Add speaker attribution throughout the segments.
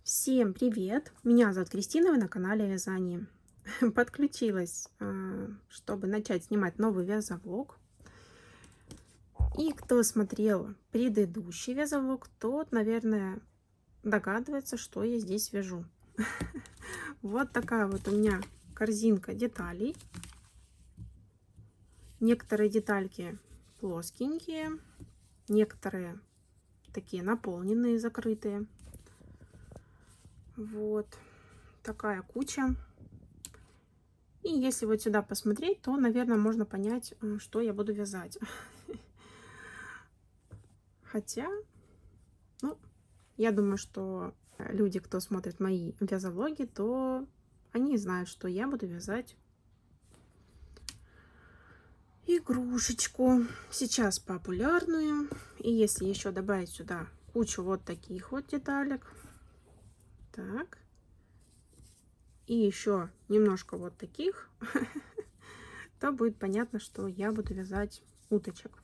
Speaker 1: Всем привет! Меня зовут Кристина, вы на канале о вязании. Подключилась, чтобы начать снимать новый вязовлог. И кто смотрел предыдущий вязовлог, тот, наверное, догадывается, что я здесь вяжу. Вот такая вот у меня корзинка деталей. Некоторые детальки плоскенькие, некоторые такие наполненные, закрытые. Вот такая куча. И если вот сюда посмотреть, то, наверное, можно понять, что я буду вязать. Хотя, ну, я думаю, что люди, кто смотрит мои вязовлоги, то они знают, что я буду вязать игрушечку. Сейчас популярную. И если еще добавить сюда кучу вот таких вот деталек. Так. И еще немножко вот таких. То будет понятно, что я буду вязать уточек.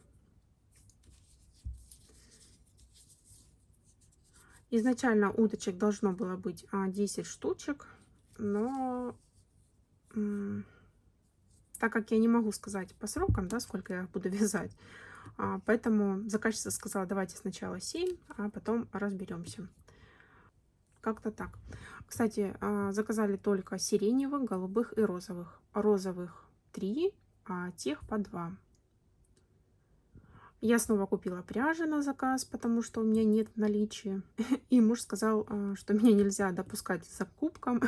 Speaker 1: Изначально уточек должно было быть 10 штучек, но так как я не могу сказать по срокам, да, сколько я буду вязать, поэтому заказчица сказала, давайте сначала 7, а потом разберемся. Как-то так. Кстати, заказали только сиреневых, голубых и розовых. Розовых 3, а тех по 2. Я снова купила пряжи на заказ, потому что у меня нет в наличии. И муж сказал, что меня нельзя допускать к закупкам,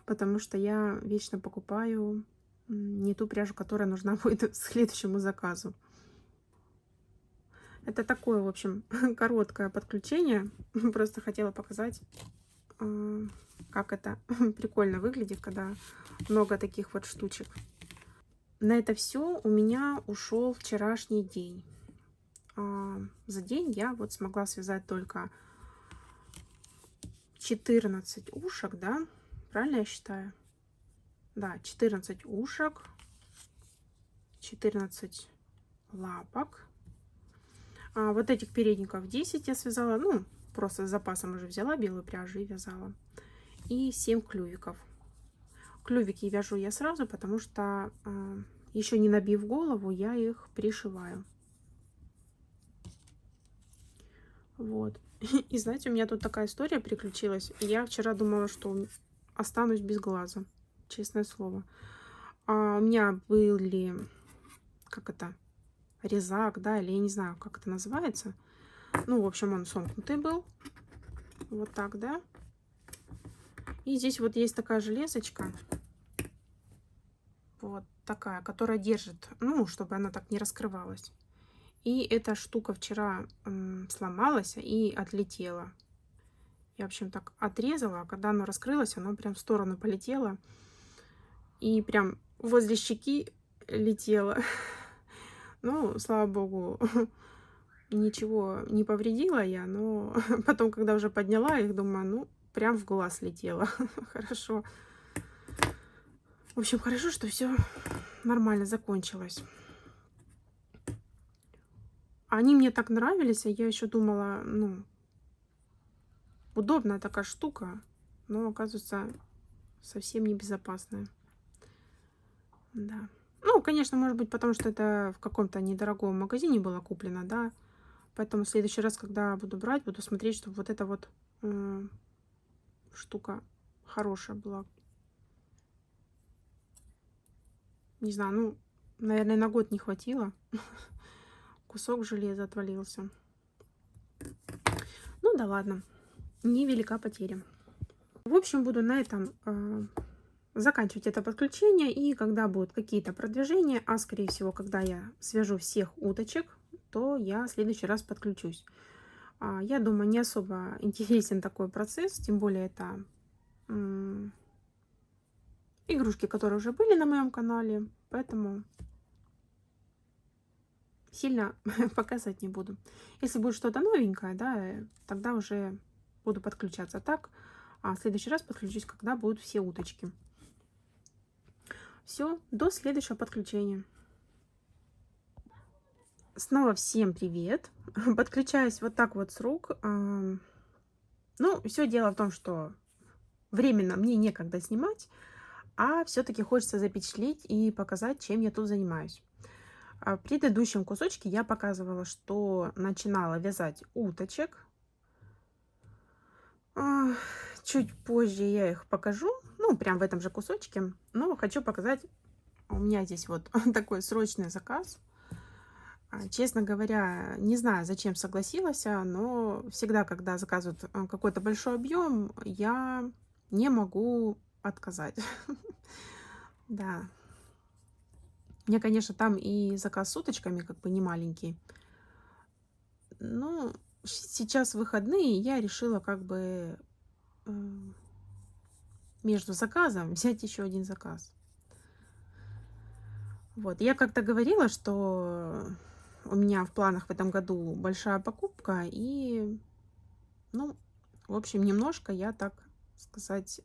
Speaker 1: потому что я вечно покупаю не ту пряжу, которая нужна будет следующему заказу. Это такое, в общем, короткое подключение. Просто хотела показать, как это прикольно выглядит, когда много таких вот штучек. На это все у меня ушел вчерашний день. За день я вот смогла связать только 14 ушек, да? Правильно я считаю? Да, 14 ушек, 14 лапок. Вот этих передников 10 я связала, ну, просто с запасом уже взяла белую пряжу и вязала. И 7 клювиков. Клювики вяжу я сразу, потому что еще не набив голову, я их пришиваю. Вот. И знаете, у меня тут такая история приключилась. Я вчера думала, что останусь без глаза. Честное слово. У меня были, как это, резак, да, или я не знаю, как это называется. Ну, в общем, он сомкнутый был. Вот так, да. И здесь вот есть такая железочка. Вот такая, которая держит, ну, чтобы она так не раскрывалась. И эта штука вчера сломалась и отлетела. Я, в общем, так отрезала, а когда оно раскрылось, оно прям в сторону полетело. И прям возле щеки летело. Ну, слава богу, ничего не повредила я, но потом, когда уже подняла их, думаю, ну, прям в глаз летело. Хорошо. В общем, хорошо, что все нормально закончилось. Они мне так нравились, а я еще думала, ну, удобная такая штука, но, оказывается, совсем небезопасная. Да. Ну, конечно, может быть, потому что это в каком-то недорогом магазине было куплено, да. Поэтому в следующий раз, когда буду брать, буду смотреть, чтобы вот эта вот штука хорошая была. Не знаю, ну, наверное, на год не хватило. Кусок железа отвалился. Ну да ладно, невелика потеря. В общем, буду на этом заканчивать это подключение. И когда будут какие-то продвижения, а скорее всего, когда я свяжу всех уточек, то я в следующий раз подключусь. Я думаю, не особо интересен такой процесс, тем более это игрушки, которые уже были на моем канале, поэтому сильно показать не буду. Если будет что-то новенькое, да, тогда уже буду подключаться так, а в следующий раз подключусь, когда будут все уточки. Все, до следующего подключения. Снова всем привет. Подключаюсь вот так вот с рук. Ну, все дело в том, что временно мне некогда снимать, а все-таки хочется запечатлеть и показать, чем я тут занимаюсь. В предыдущем кусочке я показывала, что начинала вязать уточек. А, Чуть позже я их покажу, ну, прям в этом же кусочке. Но хочу показать, у меня здесь вот такой срочный заказ. Честно говоря, не знаю, зачем согласилась, но всегда, когда заказывают какой-то большой объем, я не могу отказать. Да, мне, конечно, там и заказ с уточками как бы не маленький. Ну, сейчас выходные, я решила как бы э, между заказом взять еще один заказ. Вот, я как-то говорила, что у меня в планах в этом году большая покупка, и, ну, в общем, немножко я, так сказать,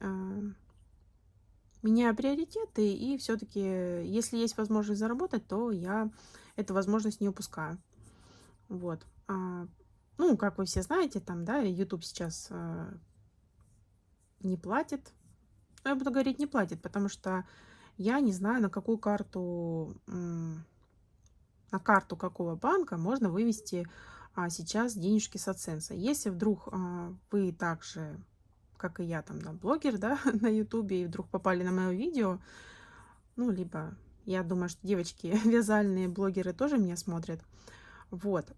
Speaker 1: меняю приоритеты, и все-таки, если есть возможность заработать, то я эту возможность не упускаю. Вот. Ну, как вы все знаете, там, да, YouTube сейчас не платит. Ну, я буду говорить не платит, потому что я не знаю, на какую карту, на карту какого банка можно вывести сейчас денежки с AdSense. Если вдруг вы также, как и я, там, да, блогер, да, на YouTube, и вдруг попали на мое видео, ну, либо я думаю, что девочки вязальные блогеры тоже меня смотрят. Вот.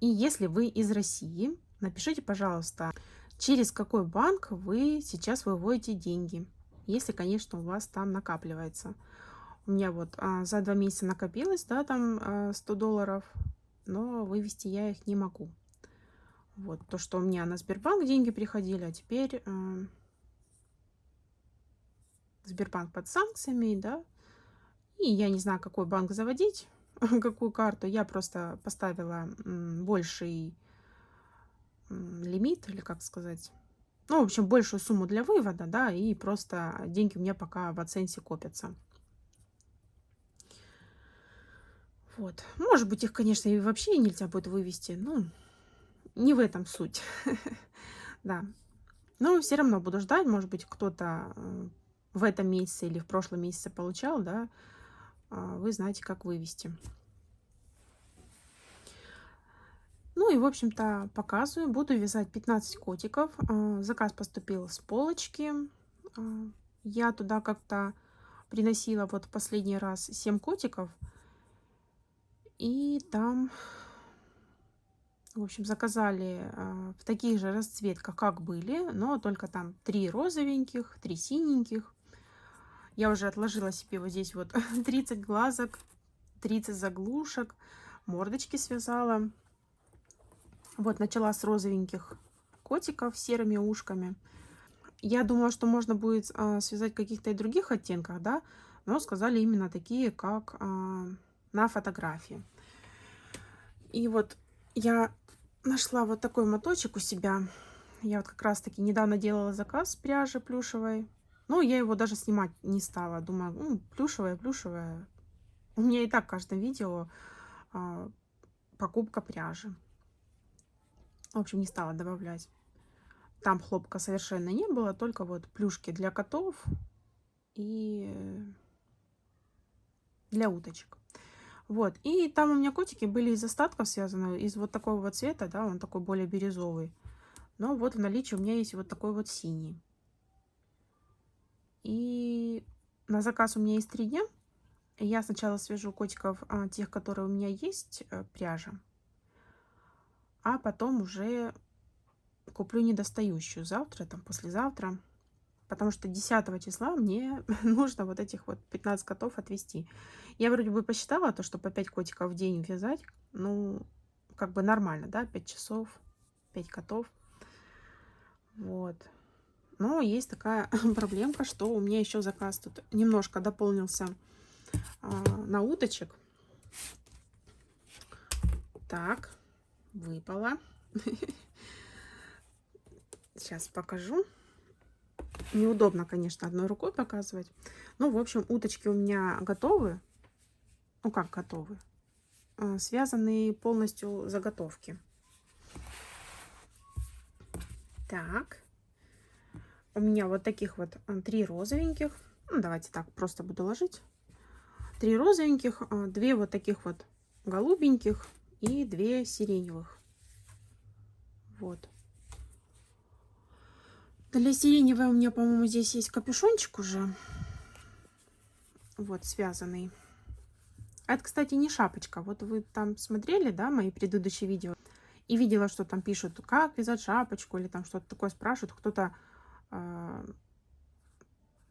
Speaker 1: И если вы из России, напишите, пожалуйста, через какой банк вы сейчас выводите деньги, если, конечно, у вас там накапливается. У меня вот за 2 месяца накопилось, да, там $100, но вывести я их не могу. Вот то, что у меня на Сбербанк деньги приходили, а теперь Сбербанк под санкциями, да, и я не знаю, какой банк заводить, какую карту. Я просто поставила больший лимит, или как сказать. Ну, в общем, большую сумму для вывода, да, и просто деньги у меня пока в оценке копятся. Вот. Может быть, их, конечно, и вообще нельзя будет вывести. Ну, не в этом суть. Да. Но все равно буду ждать. Может быть, кто-то в этом месяце или в прошлом месяце получал, да. Вы знаете, как вывести. Ну и, в общем-то, показываю. Буду вязать 15 котиков. Заказ поступил с полочки. Я туда как-то приносила вот последний раз 7 котиков. И там, в общем, заказали в таких же расцветках, как были, но только там 3 розовеньких, 3 синеньких. Я уже отложила себе вот здесь вот 30 глазок, 30 заглушек, мордочки связала. Вот начала с розовеньких котиков с серыми ушками. Я думала, что можно будет связать каких-то и других оттенках, да, но сказали именно такие, как на фотографии. И вот я нашла вот такой моточек у себя. Я вот как раз-таки недавно делала заказ пряжи плюшевой. Ну, я его даже снимать не стала. Думаю, плюшевая, плюшевая. У меня и так в каждом видео покупка пряжи. В общем, не стала добавлять. Там хлопка совершенно не было, только вот плюшки для котов и для уточек. Вот, и там у меня котики были из остатков связаны, из вот такого вот цвета, да, он такой более бирюзовый. Но вот в наличии у меня есть вот такой вот синий. И на заказ у меня есть 3 дня. Я сначала свяжу котиков, тех, которые у меня есть, пряжа, а потом уже куплю недостающую завтра, там, послезавтра. Потому что 10 числа мне нужно вот этих вот 15 котов отвезти. Я вроде бы посчитала то, что по 5 котиков в день вязать, ну, как бы нормально, да, 5 часов, 5 котов. Вот. Но есть такая проблемка, что у меня еще заказ тут немножко дополнился на уточек. Так, выпало. Сейчас покажу. Неудобно, конечно, одной рукой показывать. Ну, в общем, уточки у меня готовы. Ну, как готовы? Связанные полностью заготовки. Так, у меня вот таких вот 3 розовеньких. Ну, давайте так, просто буду ложить. 3 розовеньких, 2 вот таких вот голубеньких и 2 сиреневых. Вот. Для сиреневой у меня, по-моему, здесь есть капюшончик уже. Вот, связанный. Это, кстати, не шапочка. Вот вы там смотрели, да, мои предыдущие видео. И видела, что там пишут, как вязать шапочку, или там что-то такое спрашивают. Кто-то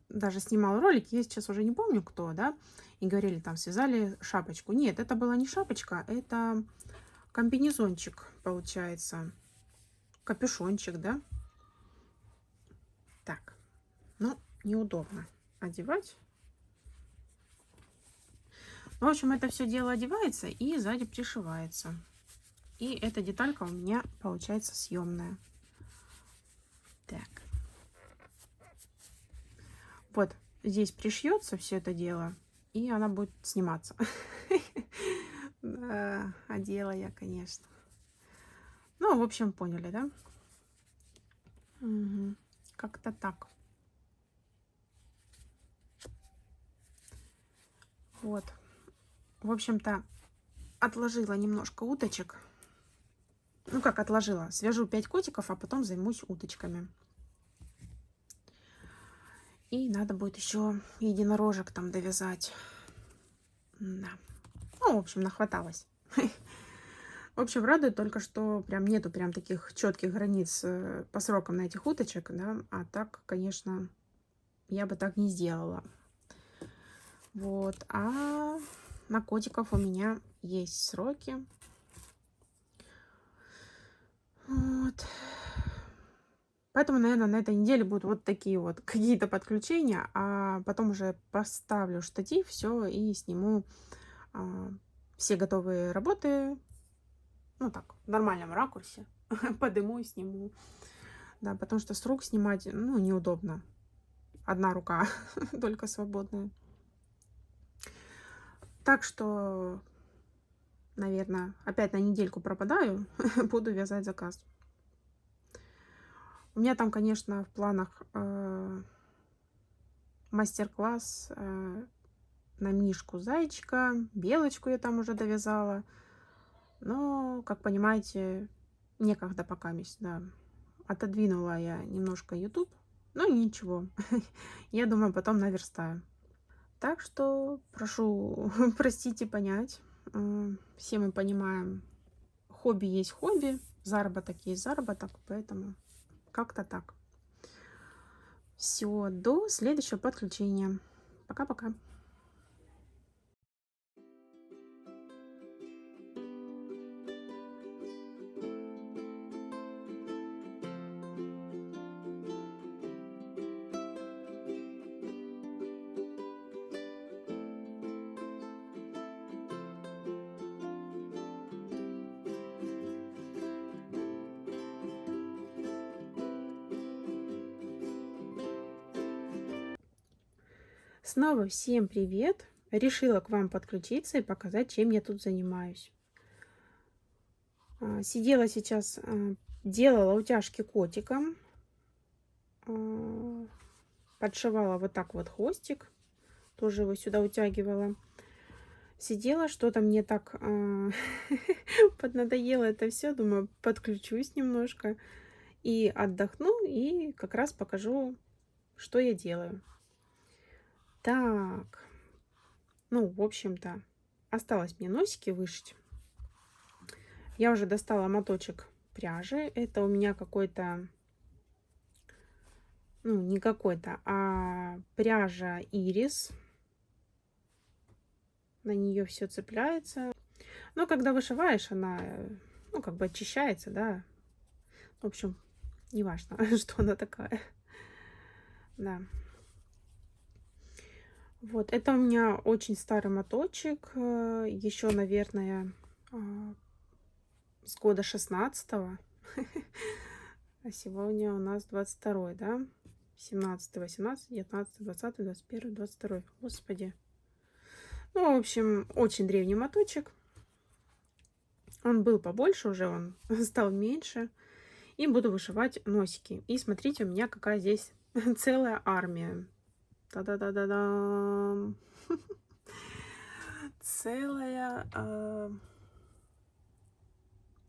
Speaker 1: даже снимал ролик, я сейчас уже не помню кто, да, и говорили, там, связали шапочку. Нет, это была не шапочка, это комбинезончик, получается. Капюшончик, да. Так, ну, неудобно одевать. В общем, это все дело одевается и сзади пришивается. И эта деталька у меня получается съемная. Так. Вот здесь пришьется все это дело, и она будет сниматься. Да, одела я, конечно. Ну, в общем, поняли, да? Угу. Как-то так. Вот. В общем-то, отложила немножко уточек. Ну, как отложила? Свяжу 5 котиков, а потом займусь уточками. И надо будет еще единорожек там довязать. Да. Ну, в общем, нахваталась. В общем, радует только, что прям нету прям таких четких границ по срокам на этих уточек, да. А так, конечно, я бы так не сделала. Вот. А на котиков у меня есть сроки. Вот. Поэтому, наверное, на этой неделе будут вот такие вот какие-то подключения, а потом уже поставлю штатив, все, и сниму все готовые работы, ну так, в нормальном ракурсе, подыму и сниму. Да, потому что с рук снимать, ну, неудобно. Одна рука только свободная. Так что, наверное, опять на недельку пропадаю, буду вязать заказ. У меня там, конечно, в планах мастер-класс на мишку зайчика, белочку я там уже довязала. Но, как понимаете, некогда пока, да. Отодвинула я немножко YouTube. Ну, ничего. Я думаю, потом наверстаю. Так что прошу простить и понять. Все мы понимаем, хобби есть хобби, заработок есть заработок, поэтому как-то так. Все, до следующего подключения. Пока-пока. Снова всем привет! Решила к вам подключиться и показать, чем я тут занимаюсь. Сидела сейчас, делала утяжки котикам. Подшивала вот так вот хвостик. Тоже его сюда утягивала. Сидела, что-то мне так поднадоело это все. Думаю, подключусь немножко и отдохну. И как раз покажу, что я делаю. Так, ну, в общем-то, осталось мне носики вышить. Я уже достала моточек пряжи. Это у меня какой-то, ну, не какой-то, а пряжа Ирис. На нее все цепляется. Но когда вышиваешь, она, ну, как бы очищается, да. В общем, неважно, что она такая. Да. Вот, это у меня очень старый моточек. Еще, наверное, с года 16-го. А сегодня у нас 22-й, да? 17, 18, 19, 20, 21, 22. Господи. Ну, в общем, очень древний моточек. Он был побольше уже, он стал меньше. И буду вышивать носики. И смотрите, у меня какая здесь целая армия. Та-да-да-да-дам. Целая,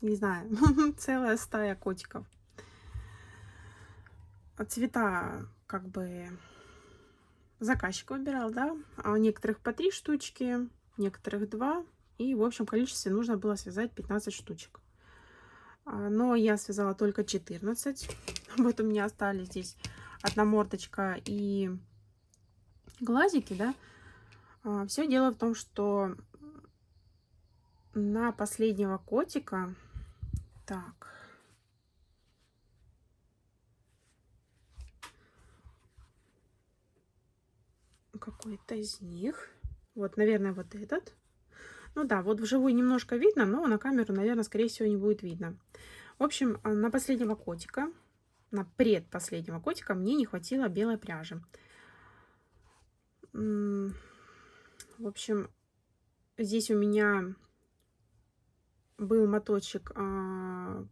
Speaker 1: не знаю, целая стая котиков. Цвета как бы заказчик выбирал, да. А у некоторых по 3 штучки, некоторых 2. И в общем количестве нужно было связать 15 штучек. Но я связала только 14. Вот у меня остались здесь одна мордочка и глазики, да. Все дело в том, что на последнего котика, так, какой-то из них, вот, наверное, вот этот. Ну да, вот вживую немножко видно, но на камеру, наверное, скорее всего, не будет видно. В общем, на последнего котика, на предпоследнего котика мне не хватило белой пряжи. В общем, здесь у меня был моточек Woolens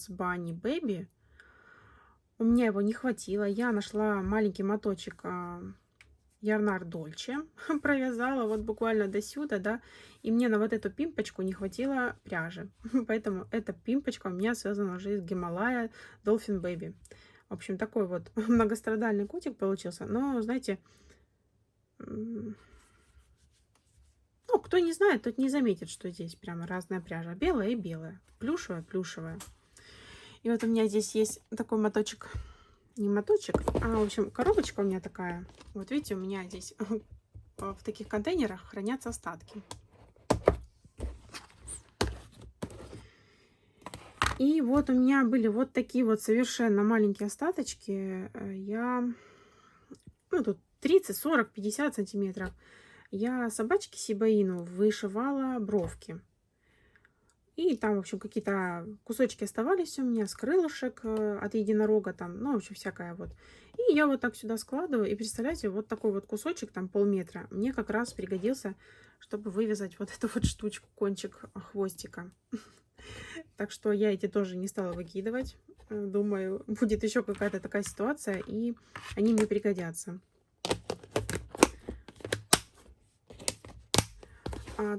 Speaker 1: Bunny Baby. У меня его не хватило. Я нашла маленький моточек Ярнар Дольче, провязала вот буквально до сюда, да, и мне на вот эту пимпочку не хватило пряжи. Поэтому эта пимпочка у меня связана уже из Гималая Dolphin Baby. В общем, такой вот многострадальный котик получился. Но, знаете, ну, кто не знает, тот не заметит, что здесь прямо разная пряжа. Белая и белая, плюшевая, плюшевая. И вот у меня здесь есть такой моточек, не моточек, а, в общем, коробочка у меня такая. Вот видите, у меня здесь в таких контейнерах хранятся остатки. И вот у меня были вот такие вот совершенно маленькие остаточки. Ну, тут 30, 40, 50 сантиметров. Я собачке Сибаину вышивала бровки. И там, в общем, какие-то кусочки оставались у меня с крылышек от единорога там, ну, в общем, всякое вот. И я вот так сюда складываю. И представляете, вот такой вот кусочек, там полметра, мне как раз пригодился, чтобы вывязать вот эту вот штучку, кончик хвостика. Так что я эти тоже не стала выкидывать. Думаю, будет еще какая-то такая ситуация, и они мне пригодятся.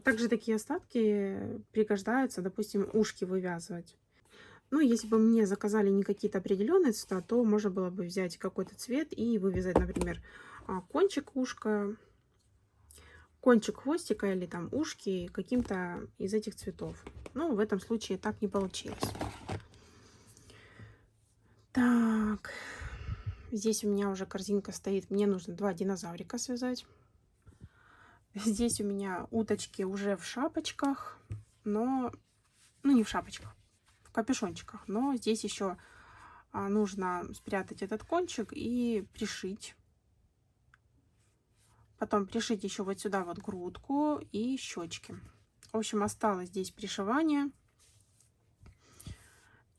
Speaker 1: Также такие остатки пригождаются, допустим, ушки вывязывать. Ну, если бы мне заказали не какие-то определенные цвета, то можно было бы взять какой-то цвет и вывязать, например, кончик ушка, кончик хвостика или там ушки каким-то из этих цветов. Но в этом случае так не получилось. Так, здесь у меня уже корзинка стоит. Мне нужно 2 динозаврика связать. Здесь у меня уточки уже в шапочках, но, ну, не в шапочках, в капюшончиках. Но здесь еще нужно спрятать этот кончик и пришить. Потом пришить еще вот сюда вот грудку и щечки. В общем, осталось здесь пришивание.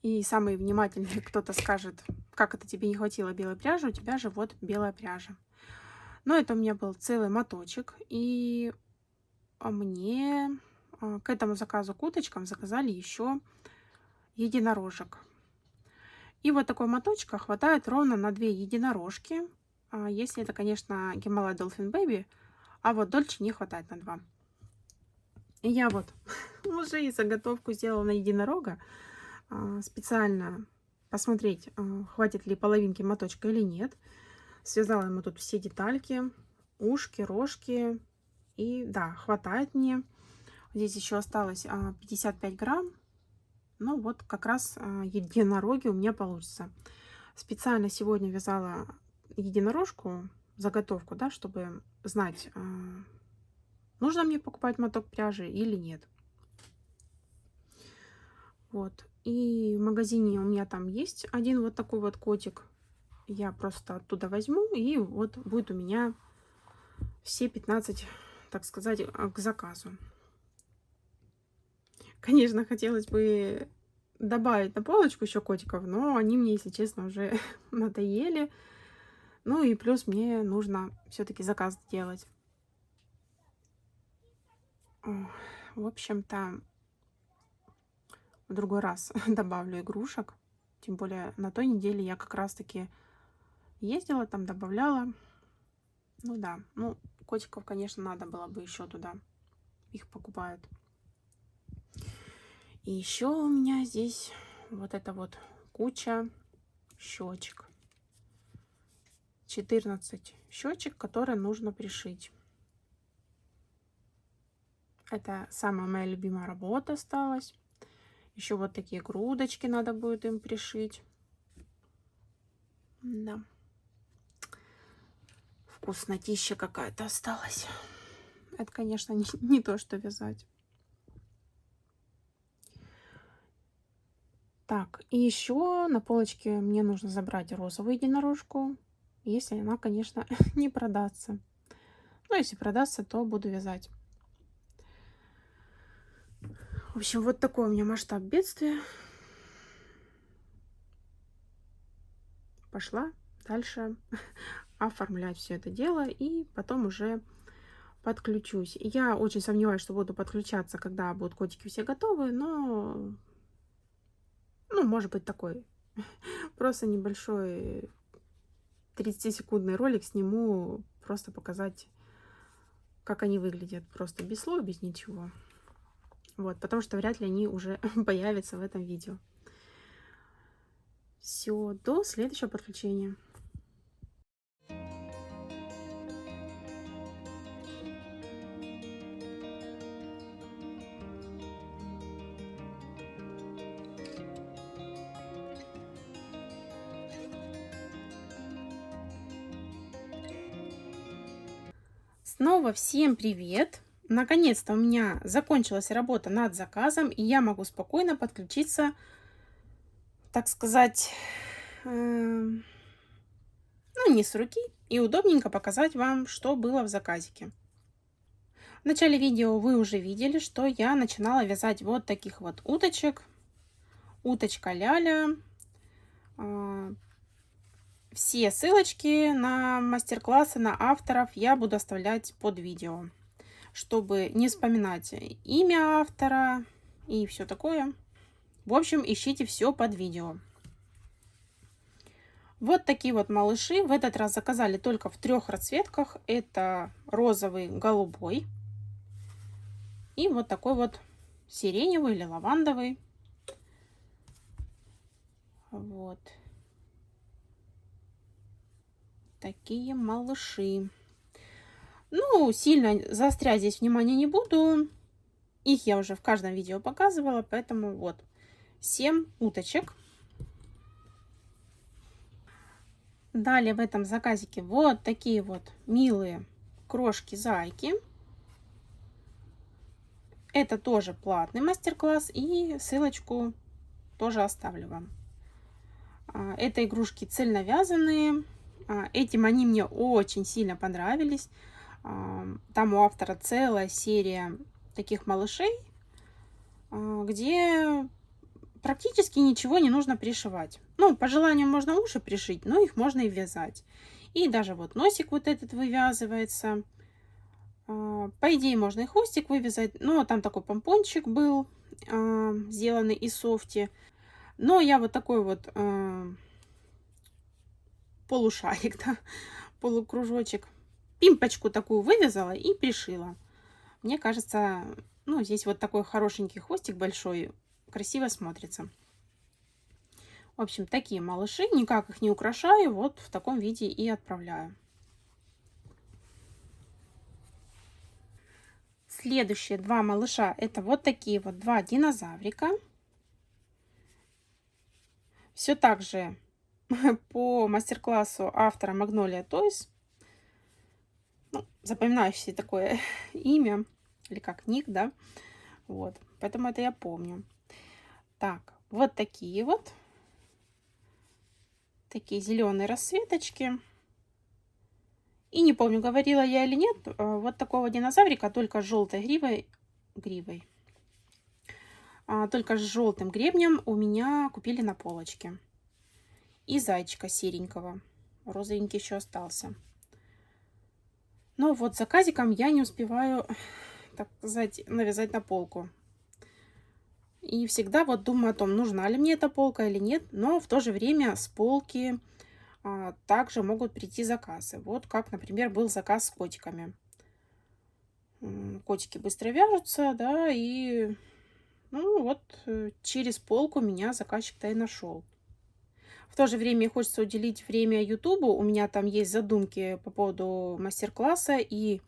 Speaker 1: И самый внимательный кто-то скажет, как это тебе не хватило белой пряжи, у тебя же вот белая пряжа. Но это у меня был целый моточек. И мне к этому заказу к уточкам заказали еще единорожек. И вот такой моточка хватает ровно на 2 единорожки. Если это, конечно, Гималай Dolphin Baby, а вот Дольче не хватает на 2. И я вот уже и заготовку сделала на единорога. Специально посмотреть, хватит ли половинки моточка или нет. Связала ему тут все детальки, ушки, рожки. И да, хватает мне. Здесь еще осталось 55 грамм. Ну вот как раз единороги у меня получится. Специально сегодня вязала единорожку, заготовку, да, чтобы знать, нужно мне покупать моток пряжи или нет. Вот. И в магазине у меня там есть один вот такой вот котик. Я просто оттуда возьму, и вот будет у меня все 15, так сказать, к заказу. Конечно, хотелось бы добавить на полочку еще котиков, но они мне, если честно, уже надоели. Ну и плюс мне нужно все-таки заказ сделать. В общем-то, в другой раз добавлю игрушек. Тем более на той неделе я как раз-таки ездила, там добавляла. Ну да, ну котиков, конечно, надо было бы еще туда. Их покупают. И еще у меня здесь вот эта вот куча щечек. 14 щечек, которые нужно пришить. Это самая моя любимая работа осталась. Еще вот такие грудочки надо будет им пришить. Да. Вкуснотища какая-то осталась. Это, конечно, не то, что вязать. Так, и еще на полочке мне нужно забрать розовую единорожку, если она, конечно, не продастся. Ну, если продастся, то буду вязать. В общем, вот такой у меня масштаб бедствия. Пошла дальше оформлять все это дело и потом уже подключусь. Я очень сомневаюсь, что буду подключаться, когда будут котики все готовы, но, ну, может быть, такой просто небольшой 30-секундный ролик сниму, просто показать, как они выглядят, просто без слов, без ничего. Вот, потому что вряд ли они уже появятся в этом видео. Все, до следующего подключения. Снова всем привет! Наконец-то у меня закончилась работа над заказом, и я могу спокойно подключиться, так сказать, ну, не с руки, и удобненько показать вам, что было в заказике. В начале видео вы уже видели, что я начинала вязать вот таких вот уточек. Уточка Ляля. Все ссылочки на мастер-классы, на авторов я буду оставлять под видео, чтобы не вспоминать имя автора и все такое. В общем, ищите все под видео. Вот такие вот малыши. В этот раз заказали только в 3 расцветках. Это розовый, голубой. И вот такой вот сиреневый или лавандовый. Вот. Такие малыши. Ну, сильно заострять здесь внимание не буду. Их я уже в каждом видео показывала, поэтому вот 7 уточек. Далее в этом заказике вот такие вот милые крошки-зайки. Это тоже платный мастер-класс, и ссылочку тоже оставлю вам. Это игрушки цельновязанные. Этим они мне очень сильно понравились. Там у автора целая серия таких малышей, где практически ничего не нужно пришивать. Ну, по желанию можно уши пришить, но их можно и вязать. И даже вот носик вот этот вывязывается. По идее, можно и хвостик вывязать. Но там такой помпончик был, сделанный из софти. Но я вот такой вот полушарик, да, полукружочек, пимпочку такую вывязала и пришила. Мне кажется, ну, здесь вот такой хорошенький хвостик большой, красиво смотрится. В общем, такие малыши, никак их не украшаю, вот в таком виде и отправляю. Следующие 2 малыша, это вот такие вот 2 динозаврика. Все так же по мастер-классу автора Magnolia Toys. Ну, запоминающееся такое имя, или как ник, да. Вот, поэтому это я помню. Так, вот такие вот. Такие зеленые расцветочки. И не помню, говорила я или нет, вот такого динозаврика, только с желтой гривой. Только с желтым гребнем у меня купили на полочке. И зайчика серенького. Розовенький еще остался. Но вот заказиком я не успеваю, так сказать, навязать на полку. И всегда вот думаю о том, нужна ли мне эта полка или нет, но в то же время с полки также могут прийти заказы. Вот как, например, был заказ с котиками. Котики быстро вяжутся, да, и ну вот через полку меня заказчик-то и нашел. В то же время хочется уделить время Ютубу. У меня там есть задумки по поводу мастер-класса, и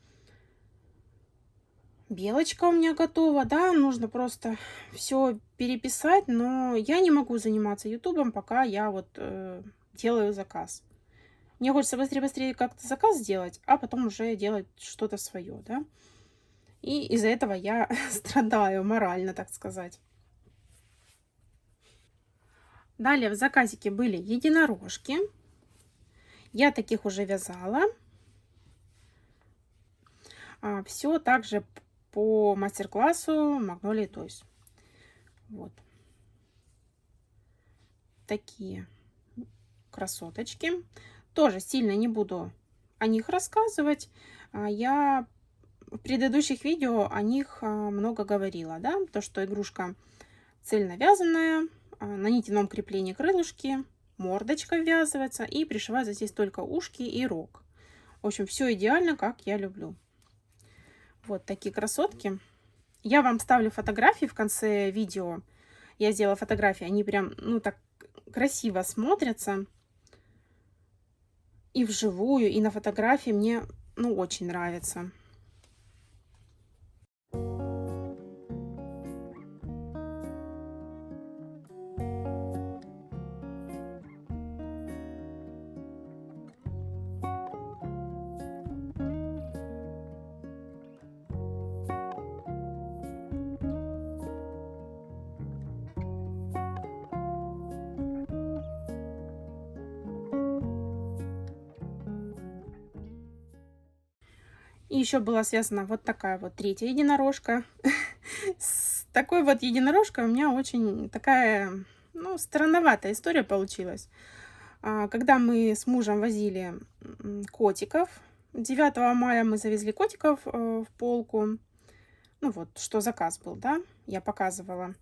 Speaker 1: белочка у меня готова, да, нужно просто все переписать, но я не могу заниматься Ютубом, пока я вот делаю заказ. Мне хочется быстрее-быстрее как-то заказ сделать, а потом уже делать что-то свое, да. И из-за этого я страдаю морально, так сказать. Далее в заказике были единорожки. Я таких уже вязала. Все также по мастер-классу Magnolia Toys. Вот такие красоточки. Тоже сильно не буду о них рассказывать. Я в предыдущих видео о них много говорила, да, то, что игрушка цельно вязаная, на нитяном креплении крылышки, мордочка ввязывается и пришивается здесь только ушки и рог. В общем, все идеально, как я люблю. Вот такие красотки. Я вам ставлю фотографии в конце видео. Я сделала фотографии, они прям, ну, так красиво смотрятся. И вживую, и на фотографии мне, ну, очень нравится. И еще была связана вот такая вот третья единорожка. С такой вот единорожкой у меня очень такая, ну, странноватая история получилась. Когда мы с мужем возили котиков, 9 мая мы завезли котиков в полку. Ну вот, что заказ был, да, я показывала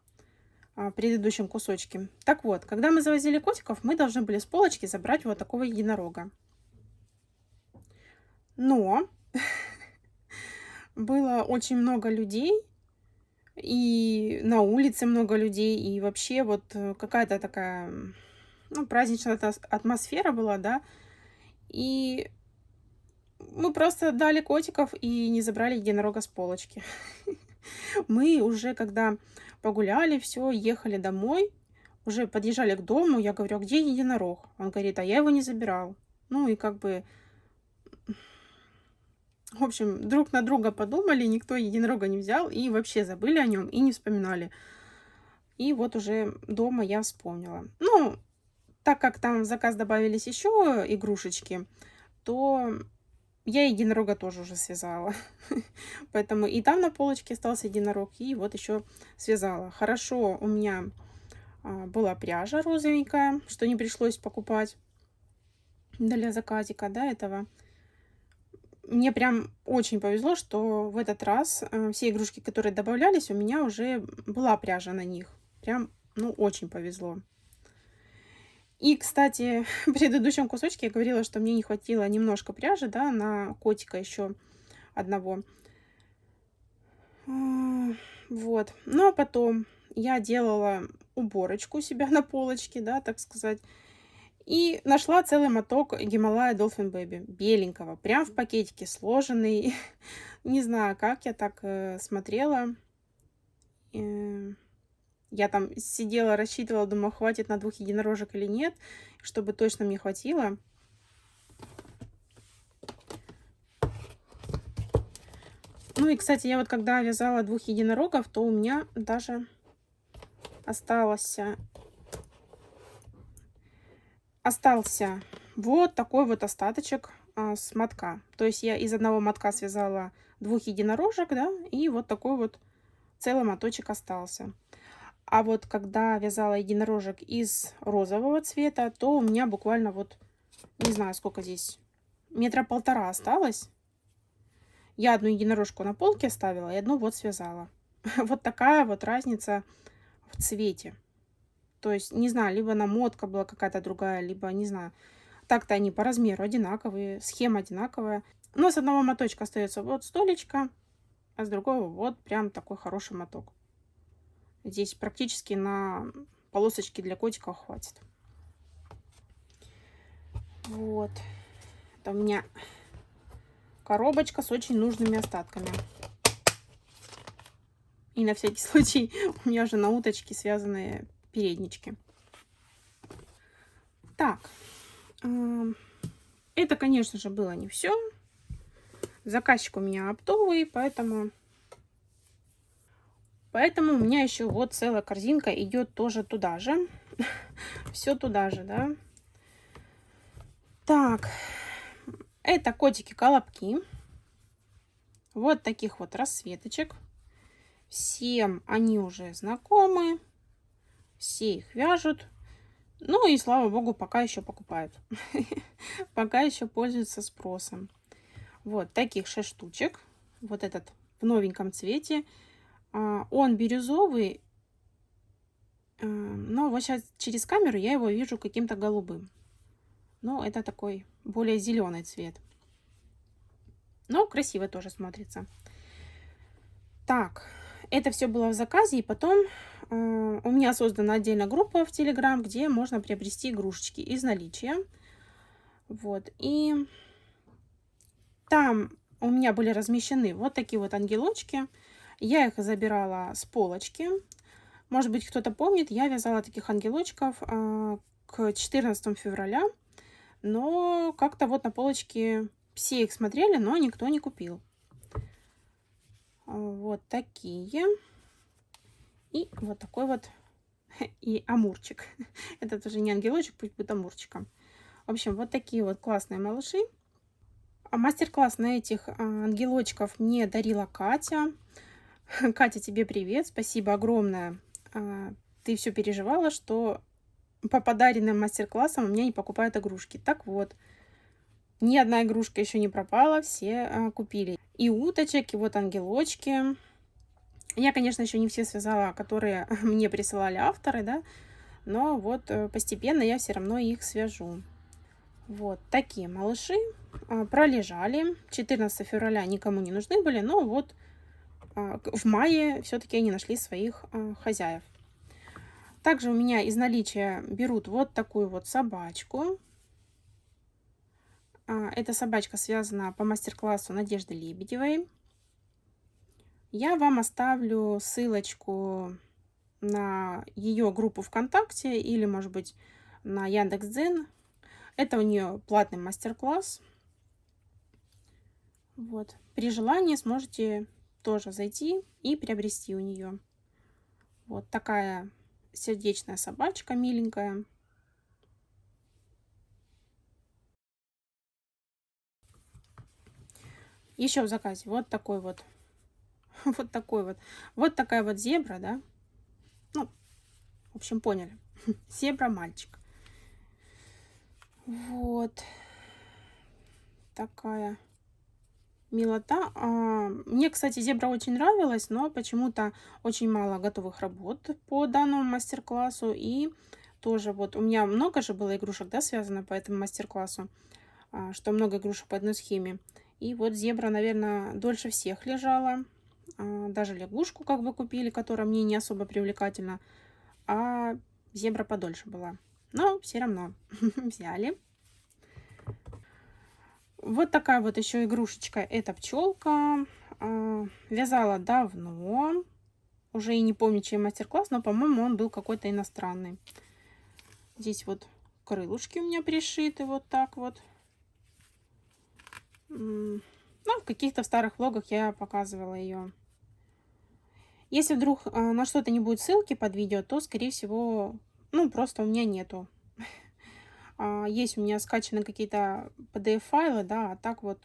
Speaker 1: в предыдущем кусочке. Так вот, когда мы завозили котиков, мы должны были с полочки забрать вот такого единорога. Но было очень много людей, и на улице много людей, и вообще вот какая-то такая, ну, праздничная атмосфера была, да, и мы просто дали котиков и не забрали единорога с полочки. Мы уже, когда погуляли, все, ехали домой, уже подъезжали к дому, я говорю: "А где единорог?" Он говорит: "А я его не забирал". Ну и как бы, в общем, друг на друга подумали, никто единорога не взял и вообще забыли о нем и не вспоминали. И вот уже дома я вспомнила. Ну, так как там в заказ добавились еще игрушечки, то я единорога тоже уже связала. Поэтому и там на полочке остался единорог, и вот еще связала. Хорошо, у меня была пряжа розовенькая, что не пришлось покупать для заказика, да, этого. Мне прям очень повезло, что в этот раз все игрушки, которые добавлялись, у меня уже была пряжа на них. Прям, ну, очень повезло. И, кстати, в предыдущем кусочке я говорила, что мне не хватило немножко пряжи, да, на котика еще одного. Вот. Ну, а потом я делала уборочку у себя на полочке, да, так сказать. И нашла целый моток Гималая Dolphin Baby, беленького, прям в пакетике сложенный. Не знаю, как я так смотрела. Э, Я там сидела, рассчитывала, думаю, хватит на 2 единорожек или нет, чтобы точно мне хватило. Ну и, кстати, я вот когда вязала 2 единорогов, то у меня даже остался вот такой вот остаточек с мотка. То есть я из одного мотка связала 2 единорожек, да, и вот такой вот целый моточек остался. А вот когда вязала единорожек из розового цвета, то у меня буквально вот, не знаю, сколько здесь, 1,5 метра осталось. Я одну единорожку на полке оставила и одну вот связала. Вот такая вот разница в цвете. То есть, не знаю, либо намотка была какая-то другая, либо, не знаю. Так-то они по размеру одинаковые, схема одинаковая. Но с одного моточка остается вот столечко, а с другого вот прям такой хороший моток. Здесь практически на полосочки для котиков хватит. Вот. Это у меня коробочка с очень нужными остатками. И на всякий случай у меня уже на уточке связанные переднички. Так. Это, конечно же, было не все. Заказчик у меня оптовый, поэтому у меня еще вот целая корзинка идет тоже туда же. Все туда же, да. Так, это котики-колобки. Вот таких вот расцветочек. Всем они уже знакомы. Все их вяжут. Ну и слава богу, пока еще покупают. Пока еще пользуются спросом. Вот таких 6 штучек. Вот этот в новеньком цвете. Он бирюзовый, но вот сейчас через камеру я его вижу каким-то голубым. Но это такой более зеленый цвет. Но красиво тоже смотрится. Так, это все было в заказе. И потом у меня создана отдельная группа в Telegram, где можно приобрести игрушечки из наличия. Вот. И там у меня были размещены вот такие вот ангелочки. Я их забирала с полочки. Может быть, кто-то помнит, я вязала таких ангелочков к 14 февраля. Но как-то вот на полочке все их смотрели, но никто не купил. Вот такие. И вот такой вот и амурчик. Это тоже не ангелочек, пусть будет амурчиком. В общем, вот такие вот классные малыши. Мастер-класс на этих ангелочков мне дарила Катя. Катя, тебе привет, спасибо огромное. Ты все переживала, что по подаренным мастер-классам у меня не покупают игрушки. Так вот, ни одна игрушка еще не пропала, все купили. И уточек, и вот ангелочки. Я, конечно, еще не все связала, которые мне присылали авторы, да, но вот постепенно я все равно их свяжу. Вот такие малыши пролежали. 14 февраля никому не нужны были, но вот в мае все-таки они нашли своих хозяев. Также у меня из наличия берут вот такую вот собачку. Эта собачка связана по мастер-классу Надежды Лебедевой. Я вам оставлю ссылочку на ее группу ВКонтакте или, может быть, на Яндекс.Дзен. Это у нее платный мастер-класс. Вот. При желании сможете тоже зайти и приобрести у нее. Вот такая сердечная собачка, миленькая. Еще в заказе вот такой вот. Вот такой вот. Вот такая вот зебра, да? Ну, в общем, поняли. Зебра-мальчик. Вот. Такая милота. Мне, кстати, зебра очень нравилась, но почему-то очень мало готовых работ по данному мастер-классу. И тоже вот у меня много же было игрушек, да, связано по этому мастер-классу, что много игрушек по одной схеме. И вот зебра, наверное, дольше всех лежала. Даже лягушку как бы купили, которая мне не особо привлекательна, а зебра подольше была. Но все равно взяли. Вот такая вот еще игрушечка. Это пчелка. Вязала давно. Уже и не помню, чей мастер-класс, но, по-моему, он был какой-то иностранный. Здесь вот крылышки у меня пришиты вот так вот. Ну, в каких-то старых влогах я показывала ее. Если вдруг на что-то не будет ссылки под видео, то, скорее всего, ну, просто у меня нету. Есть у меня скачаны какие-то PDF-файлы, да, а так вот,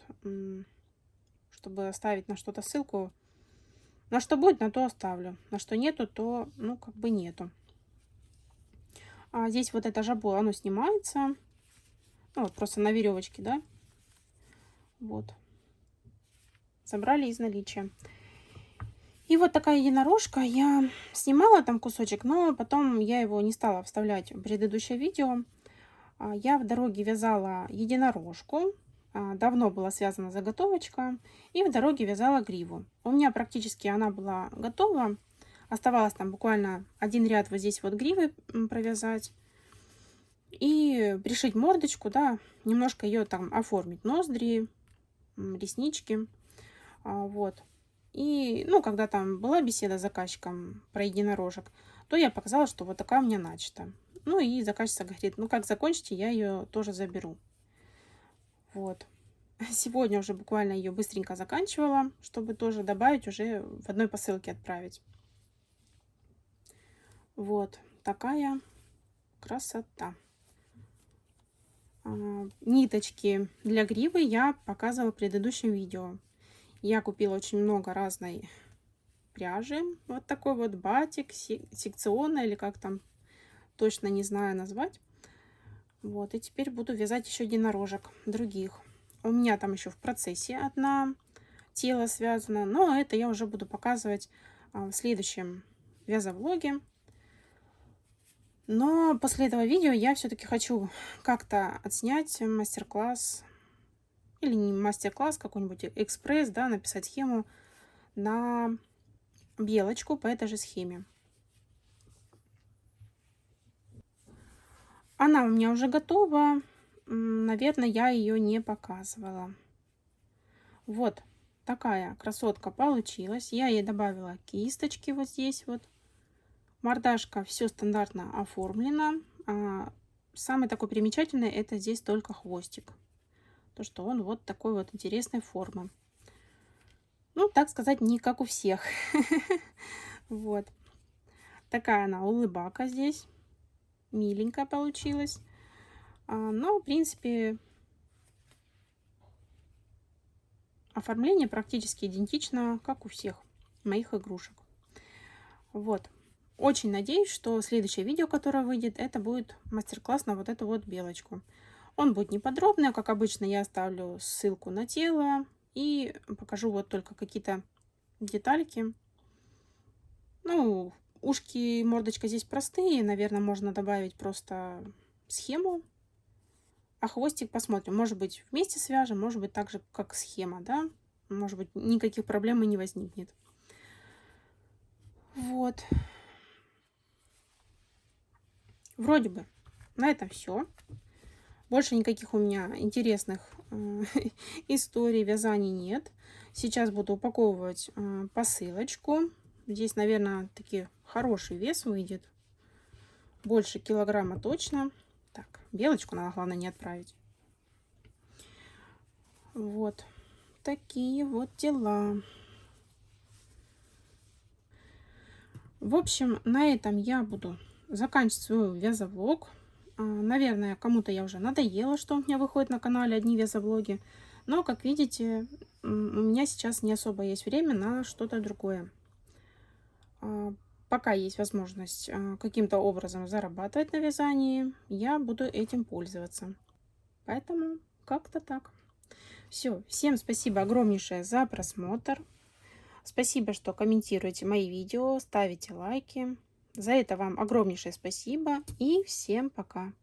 Speaker 1: чтобы оставить на что-то ссылку, на что будет, на то оставлю. На что нету, то, ну, как бы нету. Здесь вот это жабо, оно снимается. Ну, вот просто на веревочке, да. Вот. Забрали из наличия. И вот такая единорожка. Я снимала там кусочек, но потом я его не стала вставлять в предыдущее видео. Я в дороге вязала единорожку. Давно была связана заготовочка. И в дороге вязала гриву. У меня практически она была готова. Оставалось там буквально один ряд вот здесь вот гривы провязать. И пришить мордочку, да, немножко ее там оформить. Ноздри, реснички. Вот. И, ну, когда там была беседа с заказчиком про единорожек, то я показала, что вот такая у меня начата. Ну, и заказчица говорит, ну, как закончите, я ее тоже заберу. Вот. Сегодня уже буквально ее быстренько заканчивала, чтобы тоже добавить уже в одной посылке отправить. Вот. Такая красота. Ниточки для гривы я показывала в предыдущем видео. Я купила очень много разной пряжи. Вот такой вот батик, секционный или как там, точно не знаю назвать. Вот, и теперь буду вязать еще единорожек других. У меня там еще в процессе одна тело связано, но это я уже буду показывать в следующем вязовлоге. Но после этого видео я все-таки хочу как-то отснять мастер-класс, или не мастер-класс, какой-нибудь экспресс, да, написать схему на белочку по этой же схеме. Она у меня уже готова. Наверное, я ее не показывала. Вот такая красотка получилась. Я ей добавила кисточки вот здесь вот. Мордашка все стандартно оформлено. Самый такой примечательный это здесь только хвостик. То, что он вот такой вот интересной формы. Ну, так сказать, не как у всех. Вот. Такая она улыбака здесь. Миленькая получилась. Но, в принципе, оформление практически идентично, как у всех моих игрушек. Вот. Очень надеюсь, что следующее видео, которое выйдет, это будет мастер-класс на вот эту вот белочку. Он будет не подробный, как обычно я оставлю ссылку на тело и покажу вот только какие-то детальки. Ну, ушки, мордочка здесь простые, наверное, можно добавить просто схему. А хвостик посмотрим. Может быть, вместе свяжем, может быть, так же, как схема, да? Может быть, никаких проблем и не возникнет. Вот. Вроде бы на этом все. Больше никаких у меня интересных историй вязаний нет. Сейчас буду упаковывать посылочку. Здесь, наверное, таки хороший вес выйдет. Больше килограмма точно. Так, белочку надо, главное, не отправить. Вот такие вот дела. В общем, на этом я буду заканчивать свой вязовлог. Наверное, кому-то я уже надоела, что у меня выходит на канале одни вязовлоги. Но, как видите, у меня сейчас не особо есть время на что-то другое. Пока есть возможность каким-то образом зарабатывать на вязании, я буду этим пользоваться. Поэтому как-то так. Все, всем спасибо огромнейшее за просмотр. Спасибо, что комментируете мои видео, ставите лайки. За это вам огромнейшее спасибо и всем пока.